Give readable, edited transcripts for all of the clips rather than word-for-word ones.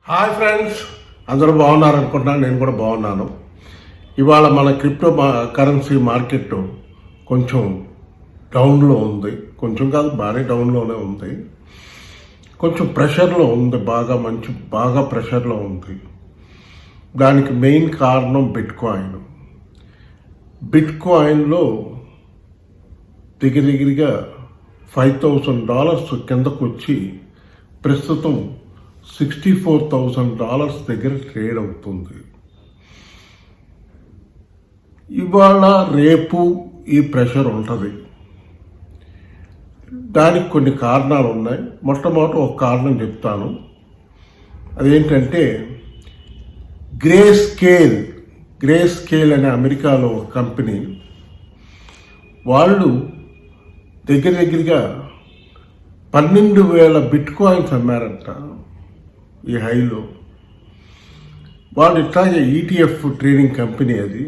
Hi friends, అందరూ బాగున్నారు అనుకుంటున్నాను. నేను కూడా బాగున్నాను. ఇవాళ మన క్రిప్టో కరెన్సీ మార్కెట్ కొంచెం డౌన్లో ఉంది. కొంచెం కాదు, బాగానే డౌన్లోనే ఉంది. కొంచెం ప్రెషర్లో ఉంది, బాగా ప్రెషర్లో ఉంది. దానికి మెయిన్ కారణం బిట్కాయిన్లో దగ్గరగా $5,000 కిందకు వచ్చి ప్రస్తుతం $64,000 దగ్గర ట్రేడ్ అవుతుంది. ఇవాళ రేపు ఈ ప్రెషర్ ఉంటుంది. దానికి కొన్ని కారణాలు ఉన్నాయి. మొట్టమొదటి ఒక కారణం చెప్తాను. అదేంటంటే గ్రే స్కేల్ అనే అమెరికాలో ఒక కంపెనీ, వాళ్ళు దగ్గరగా 12,000 బిట్కాయిన్స్ అమ్మారంట ఈ హైలో. వాళ్ళు ఇట్లాగే ETF ట్రేడింగ్ కంపెనీ అది.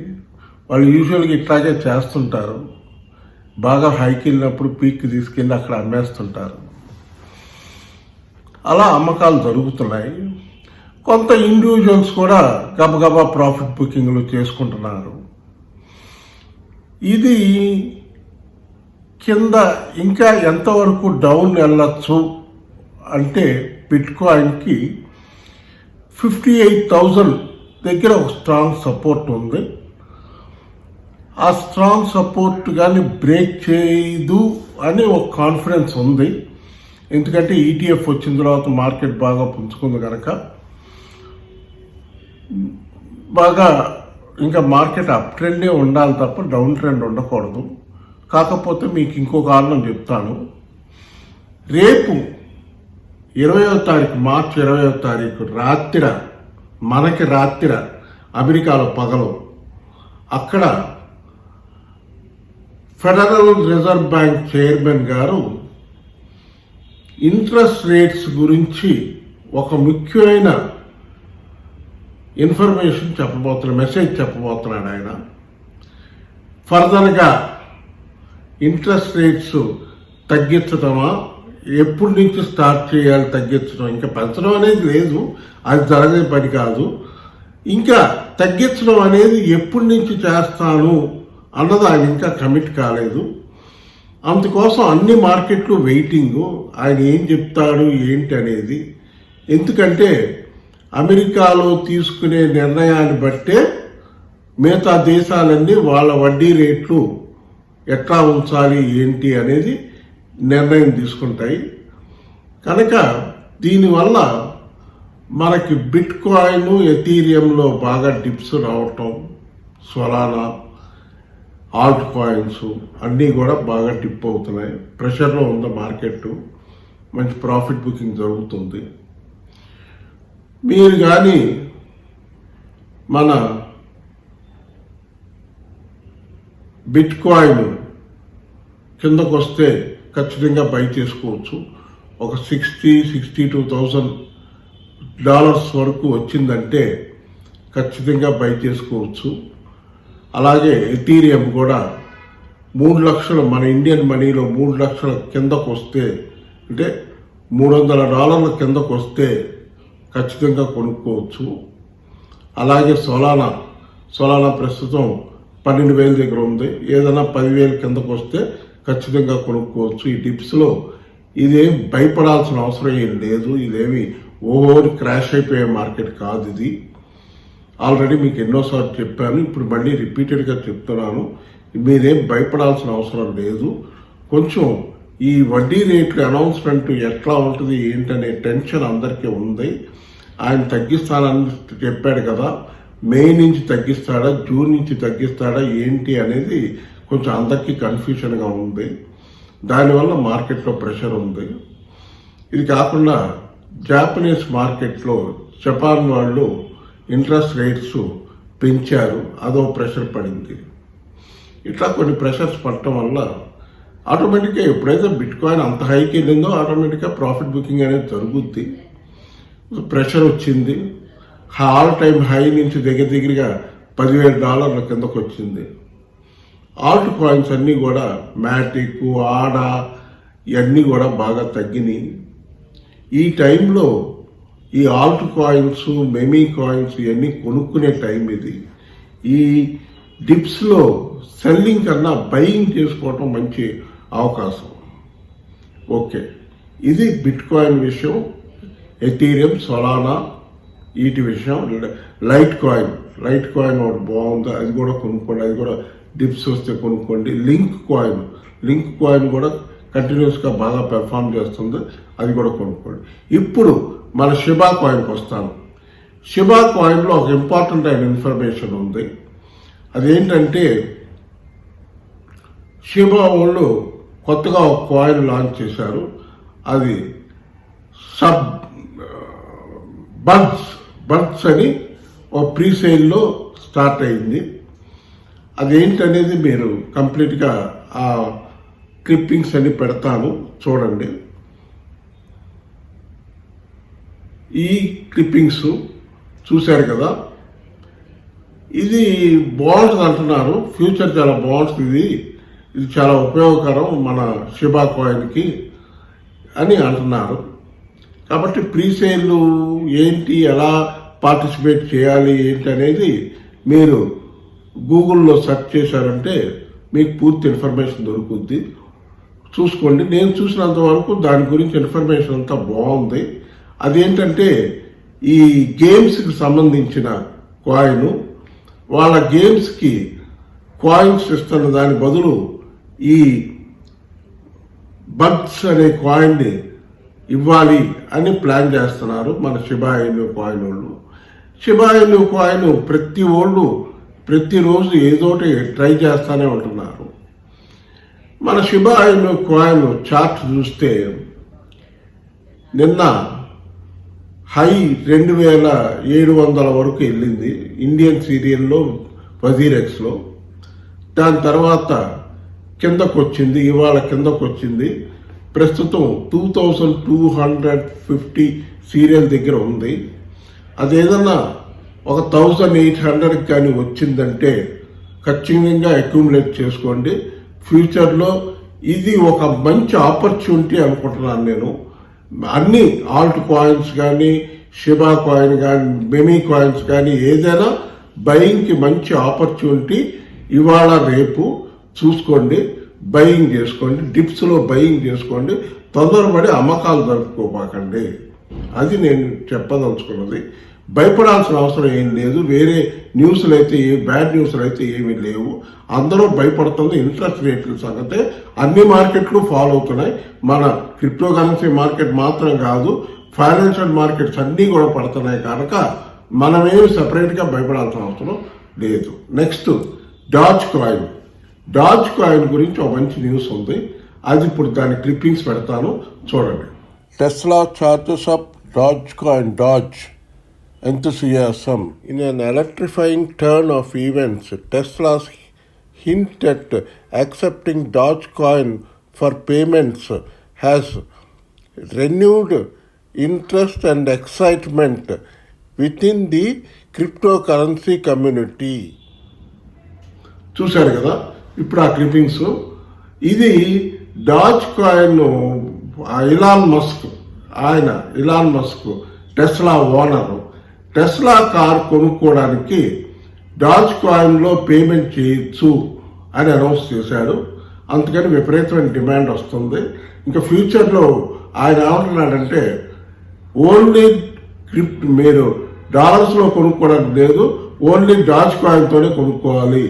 వాళ్ళు యూజువల్గా ఇట్లాగే చేస్తుంటారు. బాగా హైకి వెళ్ళినప్పుడు పీక్ తీసుకెళ్ళి అక్కడ అమ్మేస్తుంటారు. అలా అమ్మకాలు జరుగుతున్నాయి. కొంత ఇండివిజువల్స్ కూడా గబగబా ప్రాఫిట్ బుకింగ్లు చేసుకుంటున్నారు. ఇది కింద ఇంకా ఎంతవరకు డౌన్ వెళ్ళచ్చు అంటే బిట్కాయిన్కి 58,000 దగ్గర ఒక స్ట్రాంగ్ సపోర్ట్ ఉంది. ఆ స్ట్రాంగ్ సపోర్ట్ కానీ బ్రేక్ చేయదు అని ఒక కాన్ఫిడెన్స్ ఉంది. ఎందుకంటే ETF వచ్చిన తర్వాత మార్కెట్ బాగా పుంజుకుంది కనుక బాగా ఇంకా మార్కెట్ అప్ ట్రెండే ఉండాలి తప్ప డౌన్ ట్రెండ్ ఉండకూడదు. కాకపోతే మీకు ఇంకో కారణం చెప్తాను. రేపు 20వ తారీఖు, మార్చి 20వ తారీఖు రాత్రి, మనకి రాత్రి అమెరికాలో పగలు, అక్కడ ఫెడరల్ రిజర్వ్ బ్యాంక్ చైర్మన్ గారు ఇంట్రెస్ట్ రేట్స్ గురించి ఒక ముఖ్యమైన ఇన్ఫర్మేషన్ మెసేజ్ చెప్పబోతున్నాడు. ఆయన ఫర్దర్గా ఇంట్రెస్ట్ రేట్స్ తగ్గించడమా, ఎప్పటి నుంచి స్టార్ట్ చేయాలి తగ్గించడం, ఇంకా పెంచడం అనేది లేదు, అది జరగే పని కాదు. ఇంకా తగ్గించడం అనేది ఎప్పటి నుంచి చేస్తాను అన్నది ఆయన ఇంకా కమిట్ కాలేదు. అందుకోసం అన్ని మార్కెట్లు వెయిటింగు, ఆయన ఏం చెప్తాడు ఏంటి అనేది. ఎందుకంటే అమెరికాలో తీసుకునే నిర్ణయాన్ని బట్టే మిగతా దేశాలన్నీ వాళ్ళ వడ్డీ రేట్లు ఎట్లా ఉంచాలి ఏంటి అనేది నిర్ణయం తీసుకుంటాయి. కనుక దీనివల్ల మనకి బిట్కాయిన్, ఎథీరియంలో బాగా డిప్స్ రావటం, సొలానా, ఆల్ట్ కాయిన్స్ అన్నీ కూడా బాగా డిప్ అవుతున్నాయి. ప్రెషర్లో ఉంది మార్కెట్. మంచి ప్రాఫిట్ బుకింగ్ జరుగుతుంది. మీరు కానీ మన బిట్కాయిన్ కిందకు వస్తే ఖచ్చితంగా బై చేసుకోవచ్చు. ఒక $62,000 వరకు వచ్చిందంటే ఖచ్చితంగా బై చేసుకోవచ్చు. అలాగే ఎథీరియం కూడా 3 లక్షలు, మన ఇండియన్ మనీలో 3 లక్షల కిందకు వస్తే, అంటే $300 కిందకు వస్తే ఖచ్చితంగా కొనుక్కోవచ్చు. అలాగే సొలానా ప్రస్తుతం 12,000 దగ్గర ఉంది. ఏదైనా 10,000 కిందకు వస్తే ఖచ్చితంగా కొనుక్కోవచ్చు. ఈ డిప్స్లో ఇదేం భయపడాల్సిన అవసరం ఏం లేదు. ఇదేమి ఓవర్ క్రాష్ అయిపోయే మార్కెట్ కాదు. ఇది ఆల్రెడీ మీకు ఎన్నోసార్లు చెప్పాను, ఇప్పుడు మళ్ళీ రిపీటెడ్గా చెప్తున్నాను. మీరేం భయపడాల్సిన అవసరం లేదు. కొంచెం ఈ వడ్డీ రేట్లు అనౌన్స్మెంట్ ఎట్లా ఉంటుంది ఏంటనే టెన్షన్ అందరికీ ఉంది. ఆయన తగ్గిస్తానని చెప్పాడు కదా, మే నుంచి తగ్గిస్తాడా, జూన్ నుంచి తగ్గిస్తాడా ఏంటి అనేది కొంచెం అందరికీ కన్ఫ్యూషన్గా ఉంది. దానివల్ల మార్కెట్లో ప్రెషర్ ఉంది. ఇది కాకుండా జాపనీస్ మార్కెట్లో జపాన్ వాళ్ళు ఇంట్రెస్ట్ రేట్స్ పెంచారు, అదో ప్రెషర్ పడింది. ఇట్లా కొన్ని ప్రెషర్స్ పడటం వల్ల ఆటోమేటిక్గా ఎప్పుడైతే బిట్కాయిన్ అంత హైకి వెళ్ళిందో ఆటోమేటిక్గా ప్రాఫిట్ బుకింగ్ అనేది జరుగుద్ది. ప్రెషర్ వచ్చింది. ఆల్ టైమ్ హై నుంచి దగ్గరగా $10,000 కిందకు వచ్చింది. ఆల్ట్ కాయిన్స్ అన్నీ కూడా మ్యాటిక్, ఆడా ఇవన్నీ కూడా బాగా తగ్గినాయి. ఈ టైంలో ఈ ఆల్ట్ కాయిన్స్, మెమీ కాయిన్స్ ఇవన్నీ కొనుక్కునే టైం ఇది. ఈ డిప్స్లో సెల్లింగ్ కన్నా బయింగ్ చేసుకోవటం మంచి అవకాశం. ఓకే, ఇది బిట్ కాయిన్ విషయం. ఎథీరియం, సొలానా వీటి విషయం. లైట్ కాయిన్ ఒకటి బాగుంది, అది కూడా కొనుక్కోండి. అది కూడా డిప్స్ వస్తే కొనుక్కోండి. లింక్ కాయిన్ కూడా కంటిన్యూస్గా బాగా పెర్ఫామ్ చేస్తుంది, అది కూడా కొనుక్కోండి. ఇప్పుడు మన షిబా కాయిన్కి వస్తాను. షిబా కాయిన్లో ఒక ఇంపార్టెంట్ అయిన ఇన్ఫర్మేషన్ ఉంది. అదేంటంటే షిబా వాళ్ళు కొత్తగా ఒక కాయిన్ లాంచ్ చేశారు. అది బర్డ్స్ అని ఒక ప్రీసేల్లో స్టార్ట్ అయింది. అదేంటనేది మీరు కంప్లీట్గా ఆ క్లిప్పింగ్స్ అన్ని పెడతాను, చూడండి. ఈ క్లిప్పింగ్స్ చూశారు కదా, ఇది బాగుంటుంది అంటున్నారు. ఫ్యూచర్ చాలా బాగుంటుంది, ఇది చాలా ఉపయోగకరం మన షిబా కాయిన్కి అని అంటున్నారు. కాబట్టి ప్రీసేల్ ఏంటి, ఎలా పార్టిసిపేట్ చేయాలి ఏంటి అనేది మీరు గూగుల్లో సెర్చ్ చేశారంటే మీకు పూర్తి ఇన్ఫర్మేషన్ దొరుకుద్ది, చూసుకోండి. నేను చూసినంత వరకు దాని గురించి ఇన్ఫర్మేషన్ అంతా బాగుంది. అదేంటంటే ఈ గేమ్స్కి సంబంధించిన కాయిన్, వాళ్ళ గేమ్స్కి కాయిన్స్ ఇస్తున్న దాని బదులు ఈ బగ్స్ అనే కాయిన్ని ఇవ్వాలి అని ప్లాన్ చేస్తున్నారు మన షిబా ఇను కాయిన్ వాళ్ళు. షిబా ఇను కాయిన్ ప్రతిరోజు ఏదోటి ట్రై చేస్తూనే ఉంటున్నారు. మన షిబా ఇను కాయిన్ చార్ట్ చూస్తే నిన్న హై 2700 వరకు వెళ్ళింది ఇండియన్ సీరియల్లో వజీరెక్స్లో. దాని తర్వాత కిందకు వచ్చింది, ఇవాళ కిందకు వచ్చింది. ప్రస్తుతం 2250 సీరియల్ దగ్గర ఉంది. అదేదన్నా ఒక 1800 కానీ వచ్చిందంటే ఖచ్చితంగా అక్యూములేట్ చేసుకోండి. ఫ్యూచర్లో ఇది ఒక మంచి ఆపర్చునిటీ అనుకుంటున్నాను నేను. అన్ని ఆల్ట్ కాయిన్స్ కానీ, షిబా కాయిన్ కానీ, మెమీ కాయిన్స్ కానీ ఏదైనా బయింగ్కి మంచి ఆపర్చునిటీ. ఇవాళ రేపు చూసుకోండి, బయింగ్ చేసుకోండి, డిప్స్లో బయింగ్ చేసుకోండి. తొందరపడి అమ్మకాలు జరుపుకోపాకండి. అది నేను చెప్పదలుచుకున్నది. భయపడాల్సిన అవసరం ఏం లేదు. వేరే న్యూస్లు అయితే, బ్యాడ్ న్యూస్లు అయితే ఏమీ లేవు. అందరూ భయపడుతుంది ఇంట్రెస్ట్ రేట్ల సంగతే. అన్ని మార్కెట్లు ఫాలో అవుతున్నాయి. మన క్రిప్టో కరెన్సీ మార్కెట్ మాత్రం కాదు, ఫైనాన్షియల్ మార్కెట్స్ అన్నీ కూడా పడుతున్నాయి కనుక మనమేమి సపరేట్గా భయపడాల్సిన అవసరం లేదు. నెక్స్ట్ డాజ్ కాయిన్ గురించి ఒక మంచి న్యూస్ ఉంది. అది ఇప్పుడు దాని క్లిప్పింగ్స్ పెడతాను, చూడండి. Tesla charges up Doge enthusiasm. In an electrifying turn of events, Tesla's hint at accepting Dogecoin for payments has renewed interest and excitement within the cryptocurrency community. చూశారు కదా ఇప్పుడు ఆ క్లిప్పింగ్స్. ఇది Dogecoin Elon Musk Tesla owner. Tesla car కొనుక్కోవడానికి డాజ్ కాయిన్లో payment చేయొచ్చు అని announce చేశాడు. అందుకని విపరీతమైన డిమాండ్ వస్తుంది. ఇంకా ఫ్యూచర్లో ఆయన ఏమంటున్నాడంటే ఓన్లీ మీరు డాలర్స్లో కొనుక్కోవడానికి లేదు, ఓన్లీ డాజ్ కాయిన్తోనే కొనుక్కోవాలి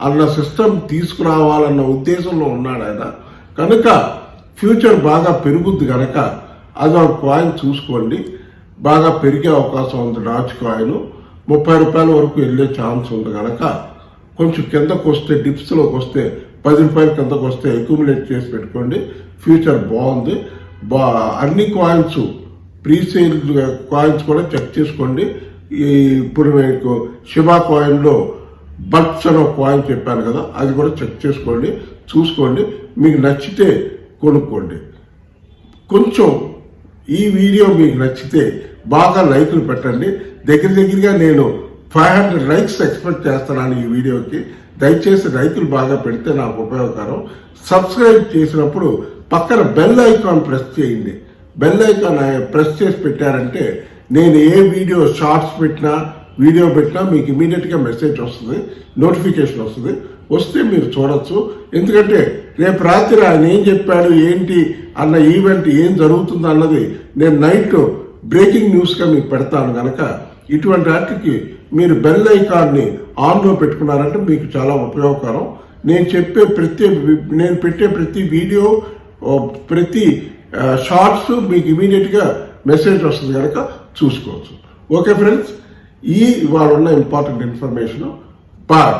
అన్న సిస్టమ్ తీసుకురావాలన్న ఉద్దేశంలో ఉన్నాడు ఆయన. కనుక ఫ్యూచర్ బాగా పెరుగుద్ది కనుక అది ఒక కాయిన్ చూసుకోండి. బాగా పెరిగే అవకాశం ఉంది. డాజ్ కాయిన్ ₹30 వరకు వెళ్ళే ఛాన్స్ ఉంది కనుక కొంచెం కిందకు వస్తే, డిప్స్లోకి వస్తే ₹10 కిందకు వస్తే అక్యూములేట్ చేసి పెట్టుకోండి. ఫ్యూచర్ బాగుంది. అన్ని కాయిన్స్, ప్రీసేల్ కాయిన్స్ కూడా చెక్ చేసుకోండి. ఇప్పుడు మీకు షిబా కాయిన్లో బర్డ్స్ అని ఒక కాయిన్ చెప్పాను కదా, అది కూడా చెక్ చేసుకోండి, చూసుకోండి. మీకు నచ్చితే కొనుక్కోండి. కొంచెం ఈ వీడియో మీకు నచ్చితే బాగా లైకులు పెట్టండి. దగ్గరగా నేను 500 లైక్స్ ఎక్స్పెక్ట్ చేస్తున్నాను ఈ వీడియోకి. దయచేసి లైకులు బాగా పెడితే నాకు ఉపయోగకరం. సబ్స్క్రైబ్ చేసినప్పుడు పక్కన బెల్ ఐకాన్ ప్రెస్ చేయండి. బెల్ ఐకాన్ ప్రెస్ చేసి పెట్టారంటే నేను ఏ వీడియో షార్ట్స్ పెట్టినా వీడియో పెట్టినా మీకు ఇమీడియట్గా మెసేజ్ వస్తుంది, నోటిఫికేషన్ వస్తుంది. వస్తే మీరు చూడొచ్చు. ఎందుకంటే రేపు రాత్రి ఆయన ఏం చెప్పాడు ఏంటి అన్న ఈవెంట్ ఏం జరుగుతుందో అన్నది నేను నైట్ బ్రేకింగ్ న్యూస్గా మీకు పెడతాను కనుక ఇటువంటి వాటికి మీరు బెల్ ఐకాన్ని ఆన్లో పెట్టుకున్నారంటే మీకు చాలా ఉపయోగకరం. నేను పెట్టే ప్రతి వీడియో ప్రతి షార్ట్స్ మీకు ఇమీడియట్గా మెసేజ్ వస్తుంది కనుక చూసుకోవచ్చు. ఓకే ఫ్రెండ్స్, ఇవాళ ఉన్న ఇంపార్టెంట్ ఇన్ఫర్మేషన్. బాయ్.